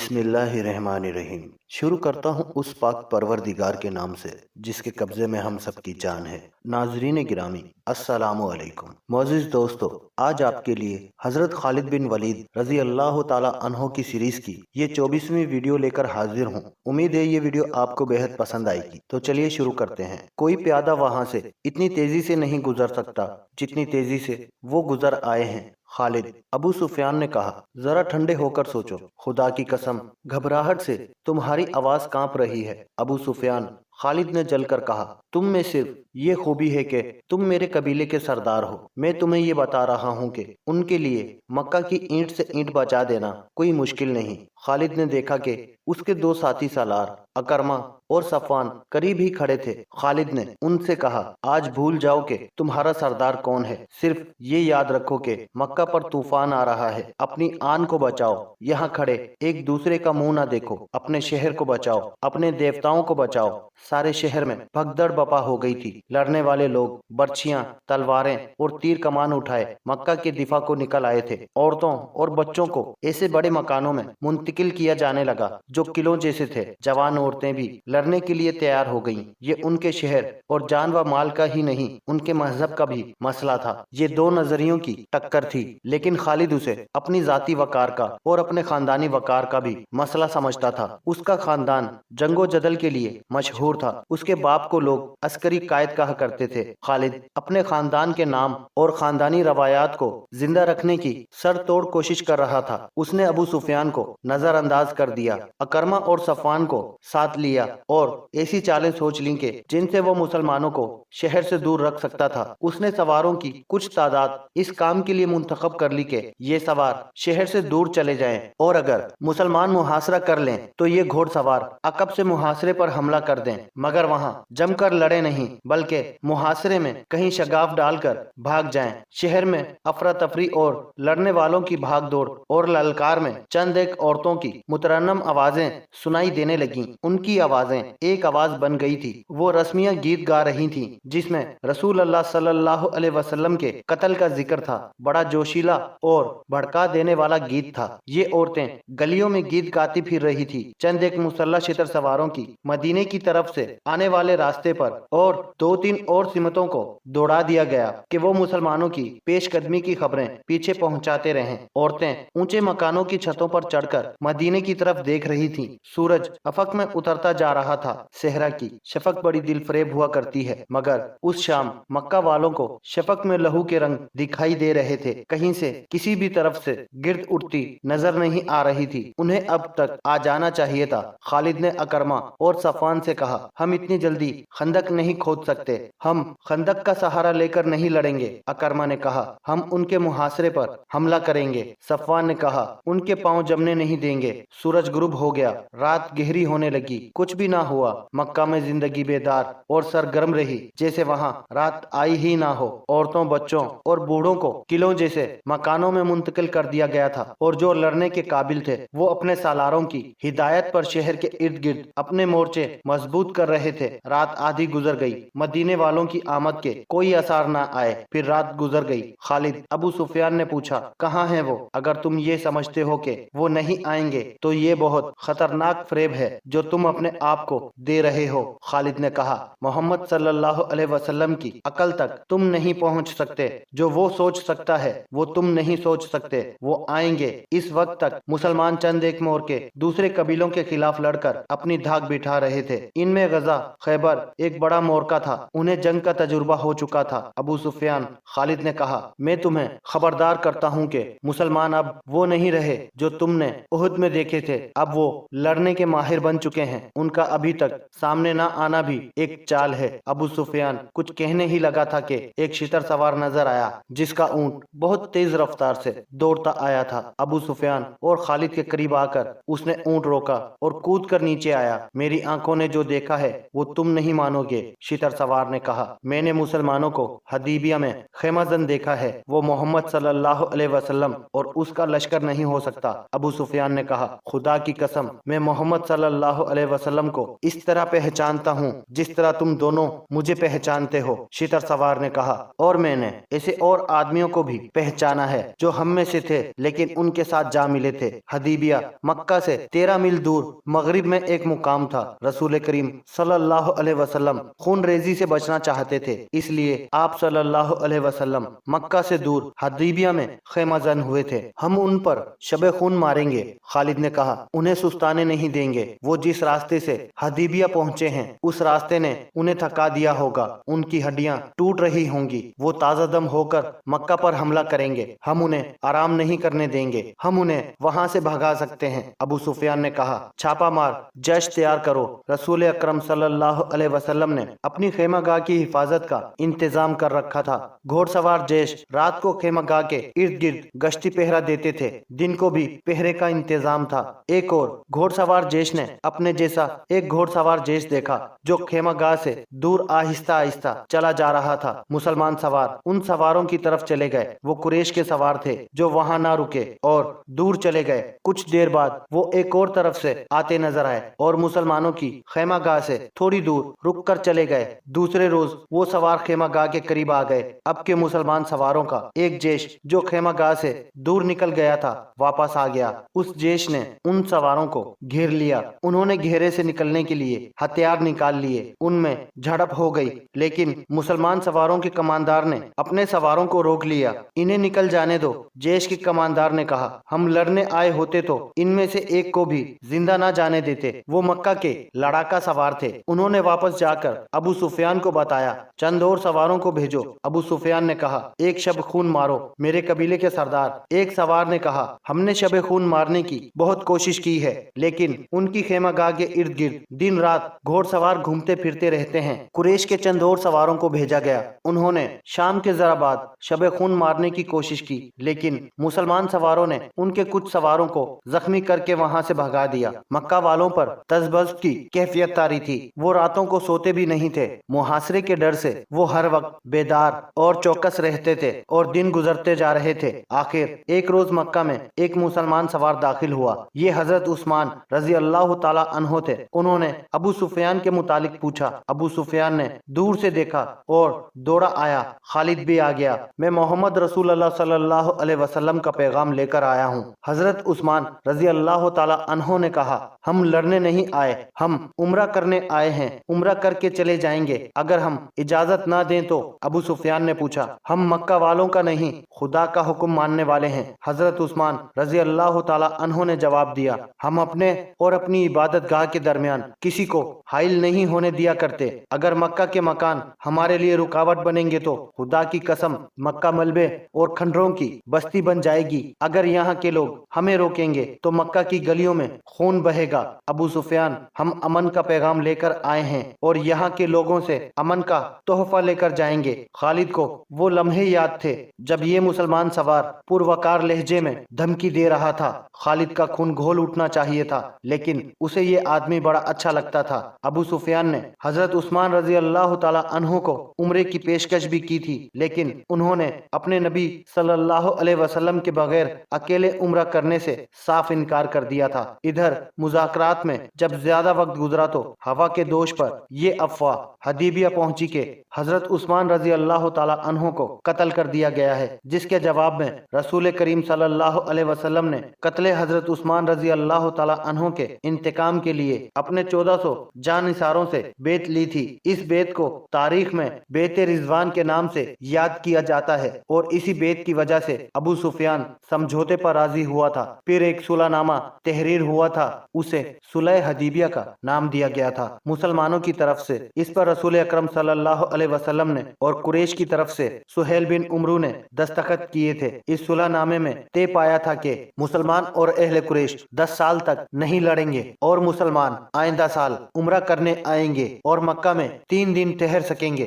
بسم اللہ الرحمن الرحیم۔ شروع کرتا ہوں اس پاک پروردگار کے نام سے جس کے قبضے میں ہم سب کی جان ہے۔ ناظرین گرامی، السلام علیکم۔ معزز دوستو، آج آپ کے لیے حضرت خالد بن ولید رضی اللہ تعالی عنہ کی سیریز کی یہ 24ویں ویڈیو لے کر حاضر ہوں۔ امید ہے یہ ویڈیو آپ کو بہت پسند آئے گی۔ تو چلیے شروع کرتے ہیں۔ کوئی پیادہ وہاں سے اتنی تیزی سے نہیں گزر سکتا جتنی تیزی سے وہ گزر آئے ہیں۔ خالد، ابو سفیان نے کہا، ذرا ٹھنڈے ہو کر سوچو، خدا کی قسم گھبراہٹ سے تمہاری آواز کانپ رہی ہے۔ ابو سفیان، خالد نے جل کر کہا، تم میں صرف یہ خوبی ہے کہ تم میرے قبیلے کے سردار ہو۔ میں تمہیں یہ بتا رہا ہوں کہ ان کے لیے مکہ کی اینٹ سے اینٹ بچا دینا کوئی مشکل نہیں۔ خالد نے دیکھا کہ اس کے دو ساتھی سالار اکرمہ اور صفوان قریب ہی کھڑے تھے۔ خالد نے ان سے کہا، آج بھول جاؤ کہ تمہارا سردار کون ہے، صرف یہ یاد رکھو کہ مکہ پر طوفان آ رہا ہے۔ اپنی آن کو بچاؤ، یہاں کھڑے ایک دوسرے کا منہ نہ دیکھو، اپنے شہر کو بچاؤ، اپنے دیوتاؤں کو بچاؤ۔ سارے شہر میں بھگدڑ بپا ہو گئی تھی۔ لڑنے والے لوگ برچھیاں، تلواریں اور تیر کمان اٹھائے مکہ کے دفاع کو نکل آئے تھے۔ عورتوں اور بچوں کو ایسے بڑے مکانوں میں منتقل کیا جانے لگا جو قلعوں جیسے تھے۔ جوان عورتیں بھی لڑنے کے لیے تیار ہو گئیں۔ یہ ان کے شہر اور جان و مال کا ہی نہیں، ان کے مذہب کا بھی مسئلہ تھا۔ یہ دو نظریوں کی ٹکر تھی، لیکن خالد اسے اپنی ذاتی وقار کا اور اپنے خاندانی وقار کا بھی مسئلہ سمجھتا تھا۔ اس کا خاندان جنگ و جدل کے لیے مشہور تھا۔ اس کے باپ کو لوگ عسکری قائد کہا کرتے تھے۔ خالد اپنے خاندان کے نام اور خاندانی روایات کو زندہ رکھنے کی سر توڑ کوشش کر رہا تھا۔ اس نے ابو سفیان کو نظر انداز کر دیا، اکرمہ اور صفوان کو ساتھ لیا اور ایسی چالیں سوچ لیں کہ جن سے وہ مسلمانوں کو شہر سے دور رکھ سکتا تھا۔ اس نے سواروں کی کچھ تعداد اس کام کے لیے منتخب کر لی کہ یہ سوار شہر سے دور چلے جائیں اور اگر مسلمان محاصرہ کر لیں تو یہ گھوڑ سوار عقب سے محاصرے پر حملہ کر دیں، مگر وہاں جم کر لڑے نہیں بلکہ محاصرے میں کہیں شگاف ڈال کر بھاگ جائیں۔ شہر میں افراتفری اور لڑنے والوں کی بھاگ دوڑ اور للکار میں چند ایک عورتوں کی مترنم آوازیں سنائی دینے لگیں۔ ان کی آوازیں ایک آواز بن گئی تھی۔ وہ رسمیہ گیت گا رہی تھیں جس میں رسول اللہ صلی اللہ علیہ وسلم کے قتل کا ذکر تھا۔ بڑا جوشیلا اور بھڑکا دینے والا گیت تھا۔ یہ عورتیں گلیوں میں گیت گاتی پھر رہی تھی۔ چند ایک مسلح شتر سواروں کی مدینے کی طرف سے آنے والے راستے پر اور دو تین اور سمتوں کو دوڑا دیا گیا کہ وہ مسلمانوں کی پیش قدمی کی خبریں پیچھے پہنچاتے رہیں۔ عورتیں اونچے مکانوں کی چھتوں پر چڑھ کر مدینے کی طرف دیکھ رہی تھیں۔ سورج افق میں اترتا جا رہا تھا۔ صحرا کی شفق بڑی دل فریب ہوا کرتی ہے، مگر اس شام مکہ والوں کو شفق میں لہو کے رنگ دکھائی دے رہے تھے۔ کہیں سے کسی بھی طرف سے گرد اٹھتی نظر نہیں آ رہی تھی۔ انہیں اب تک آ جانا چاہیے تھا۔ خالد نے اکرمہ اور صفوان سے کہا، ہم اتنی جلدی خندق نہیں کھود سکتے، ہم خندق کا سہارا لے کر نہیں لڑیں گے۔ اکرمہ نے کہا، ہم ان کے محاصرے پر حملہ کریں گے۔ صفوان نے کہا، ان کے پاؤں جمنے نہیں دیں گے۔ سورج غروب ہو گیا، رات گہری ہونے لگی، کچھ بھی نہ ہوا۔ مکہ میں زندگی بیدار اور سرگرم رہی جیسے وہاں رات آئی ہی نہ ہو۔ عورتوں، بچوں اور بوڑھوں کو قلعوں جیسے مکانوں میں منتقل کر دیا گیا تھا، اور جو لڑنے کے قابل تھے وہ اپنے سالاروں کی ہدایت پر شہر کے ارد گرد اپنے مورچے مضبوط کر رہے تھے۔ رات آدھی گزر گئی، مدینے والوں کی آمد کے کوئی آثار نہ آئے۔ پھر رات گزر گئی۔ خالد، ابو سفیان نے پوچھا، کہاں ہیں وہ؟ اگر تم یہ سمجھتے ہو کہ وہ نہیں آئیں گے تو یہ بہت خطرناک فریب ہے جو تم اپنے آپ کو دے رہے ہو۔ خالد نے کہا، محمد صلی اللہ علیہ وسلم کی عقل تک تم نہیں پہنچ سکتے۔ جو وہ سوچ سکتا ہے وہ تم نہیں سوچ سکتے۔ وہ آئیں گے۔ اس وقت تک مسلمان چند ایک مورچے دوسرے قبیلوں کے خلاف لڑ کر اپنی دھاک بٹھا رہے تھے۔ ان میں غزہ خیبر ایک بڑا مورچہ تھا، انہیں جنگ کا تجربہ ہو چکا تھا۔ ابو سفیان، خالد نے کہا، میں تمہیں خبردار کرتا ہوں کہ مسلمان اب وہ نہیں رہے جو تم نے احد میں دیکھے تھے۔ اب وہ لڑنے کے ماہر بن چکے ہیں۔ ان کا ابھی تک سامنے نہ آنا بھی ایک چال ہے۔ ابو سفیان کچھ کہنے ہی لگا تھا کہ ایک شتر سوار نظر آیا جس کا اونٹ بہت تیز رفتار سے دوڑتا آیا تھا۔ ابو سفیان اور خالد کے قریب آ کر اس نے اونٹ روکا اور کود کر نیچے آیا۔ میری آنکھوں نے جو دیکھا ہے وہ تم نہیں مانو گے، شتر سوار نے کہا۔ میں نے مسلمانوں کو حدیبیہ میں خیمہ زن دیکھا ہے، وہ محمد صلی اللہ علیہ وسلم اور اس کا لشکر نہیں ہو سکتا۔ ابو سفیان سفیان نے کہا خدا کی قسم میں محمد صلی اللہ علیہ وسلم کو اس طرح پہچانتا ہوں جس طرح تم دونوں مجھے پہچانتے ہو۔ شتر سوار نے کہا اور میں نے ایسے اور آدمیوں کو بھی پہچانا ہے جو ہم میں سے تھے لیکن ان کے ساتھ جا ملے تھے۔ حدیبیہ مکہ سے 13 میل دور مغرب میں ایک مقام تھا۔ رسول کریم صلی اللہ علیہ وسلم خون ریزی سے بچنا چاہتے تھے، اس لیے آپ صلی اللہ علیہ وسلم مکہ سے دور حدیبیہ میں خیمہ زن ہوئے تھے۔ ہم ان پر شب خون ماریں گے۔ خالد نے کہا انہیں سستانے نہیں دیں گے، وہ جس راستے سے حدیبیہ پہنچے ہیں اس راستے نے انہیں تھکا دیا ہوگا، ان کی ہڈیاں ٹوٹ رہی ہوں گی، وہ تازہ دم ہو کر مکہ پر حملہ کریں گے، ہم انہیں آرام نہیں کرنے دیں گے، ہم انہیں وہاں سے بھگا سکتے ہیں۔ ابو سفیان نے کہا چھاپا مار جیش تیار کرو۔ رسول اکرم صلی اللہ علیہ وسلم نے اپنی خیمہ گاہ کی حفاظت کا انتظام کر رکھا تھا۔ گھوڑ سوار جیش رات کو خیمہ گاہ کے ارد گرد گشتی پہرا دیتے تھے، دن کو بھی پہرے کا انتظام تھا۔ ایک اور گھوڑ سوار جیش نے اپنے جیسا ایک گھوڑ سوار جیش دیکھا جو خیمہ گاہ سے دور آہستہ آہستہ چلا جا رہا تھا۔ مسلمان سوار ان سواروں کی طرف چلے گئے، وہ قریش کے سوار تھے جو وہاں نہ رکے اور دور چلے گئے۔ کچھ دیر بعد وہ ایک اور طرف سے آتے نظر آئے اور مسلمانوں کی خیمہ گاہ سے تھوڑی دور رک کر چلے گئے۔ دوسرے روز وہ سوار خیمہ گاہ کے قریب آ گئے۔ اب کے مسلمان سواروں کا ایک جیش جو خیمہ گاہ سے دور نکل گیا تھا واپس آ گیا۔ اس جیش نے ان سواروں کو گھیر لیا، انہوں نے گھیرے سے نکلنے کے لیے ہتھیار نکال لیے، ان میں جھڑپ ہو گئی لیکن مسلمان سواروں کے کماندار نے اپنے سواروں کو روک لیا۔ انہیں نکل جانے دو۔ جیش کے کماندار نے کہا ہم لڑنے آئے ہوتے تو ان میں سے ایک کو بھی زندہ نہ جانے دیتے، وہ مکہ کے لڑاکا سوار تھے۔ انہوں نے واپس جا کر ابو سفیان کو بتایا چند اور سواروں کو بھیجو۔ ابو سفیان نے کہا ایک شب خون مارو میرے قبیلے کے سردار۔ ایک سوار نے کہا ہم نے شب خون مارنے کی بہت کوشش کی ہے لیکن ان کی خیمہ گاہ کے ارد گرد دن رات گھوڑ سوار گھومتے پھرتے رہتے ہیں۔ قریش کے چند اور سواروں کو بھیجا گیا، انہوں نے شام کے ذرا بعد شب خون مارنے کی کوشش کی لیکن مسلمان سواروں نے ان کے کچھ سواروں کو زخمی کر کے وہاں سے بھگا دیا۔ مکہ والوں پر تذبذب کی کیفیت طاری تھی، وہ راتوں کو سوتے بھی نہیں تھے، محاصرے کے ڈر سے وہ ہر وقت بیدار اور چوکس رہتے تھے اور دن گزرتے جا رہے تھے۔ آخر ایک روز مکہ میں ایک مسلمان سوار داخل ہوا، یہ حضرت عثمان رضی اللہ تعالی عنہ تھے۔ انہوں نے ابو سفیان کے متعلق پوچھا۔ ابو سفیان نے دور سے دیکھا اور دوڑا آیا، خالد بھی آ گیا، میں محمد رسول اللہ صلی اللہ علیہ وسلم کا پیغام لے کر آیا ہوں۔ حضرت عثمان رضی اللہ تعالی عنہ نے کہا ہم لڑنے نہیں آئے، ہم عمرہ کرنے آئے ہیں، عمرہ کر کے چلے جائیں گے اگر ہم اجازت نہ دیں تو۔ ابو سفیان نے پوچھا ہم مکہ والوں کا نہیں خدا کا حکم ماننے والے ہیں۔ حضرت عثمان رضی اللہ تعالی عنہ نے جواب دیا ہم اپنے اور اپنی عبادت گاہ کے درمیان کسی کو حائل نہیں ہونے دیا کرتے، اگر مکہ کے مکان ہمارے لیے رکاوٹ بنیں گے تو خدا کی قسم مکہ ملبے اور کھنڈروں کی بستی بن جائے گی، اگر یہاں کے لوگ ہمیں روکیں گے تو مکہ کی گلیوں میں خون بہے گا۔ ابو سفیان ہم امن کا پیغام لے کر آئے ہیں اور یہاں کے لوگوں سے امن کا تحفہ لے کر جائیں گے۔ خالد کو وہ لمحے یاد تھے جب یہ مسلمان سوار پروکار لہجے میں دھمکی دے رہا تھا۔ خالد کا خون گھول اٹھنا چاہیے تھا لیکن اسے یہ آدمی بڑا اچھا لگتا تھا۔ ابو سفیان نے حضرت عثمان رضی اللہ تعالی عنہ کو عمرے کی پیشکش بھی کی تھی لیکن انہوں نے اپنے نبی صلی اللہ علیہ وسلم کے بغیر اکیلے عمرہ کرنے سے صاف انکار کر دیا تھا۔ ادھر مذاکرات میں جب زیادہ وقت گزرا تو ہوا کے دوش پر یہ افواہ حدیبیہ پہنچی کہ حضرت عثمان رضی اللہ تعالی عنہ کو قتل کر دیا گیا ہے، جس کے جواب میں رسول کریم صلی اللہ علیہ وسلم نے قتل حضرت عثمان رضی اللہ تعالی عنہ کے انتقام کے لیے اپنے 1400 جانثاروں سے بیعت لی تھی۔ اس بیعت کو تاریخ میں بیعت رضوان کے نام سے یاد کیا جاتا ہے اور اسی بیعت کی وجہ سے ابو سفیان سمجھوتے پر راضی ہوا تھا۔ پھر ایک صلح نامہ تحریر ہوا تھا، اسے صلح حدیبیہ کا نام دیا گیا تھا۔ مسلمانوں کی طرف سے اس پر رسول اکرم صلی اللہ علیہ وسلم نے اور قریش کی طرف سے سہیل بن عمرو نے دستخط کیے تھے۔ اس صلح نامے میں طے پایا تھا کہ مسلمان اور اہل قریش 10 سال تک نہیں لڑیں گے اور مسلمان آئندہ سال عمرہ کرنے آئیں گے اور مکہ میں 3 دن ٹھہر سکیں گے۔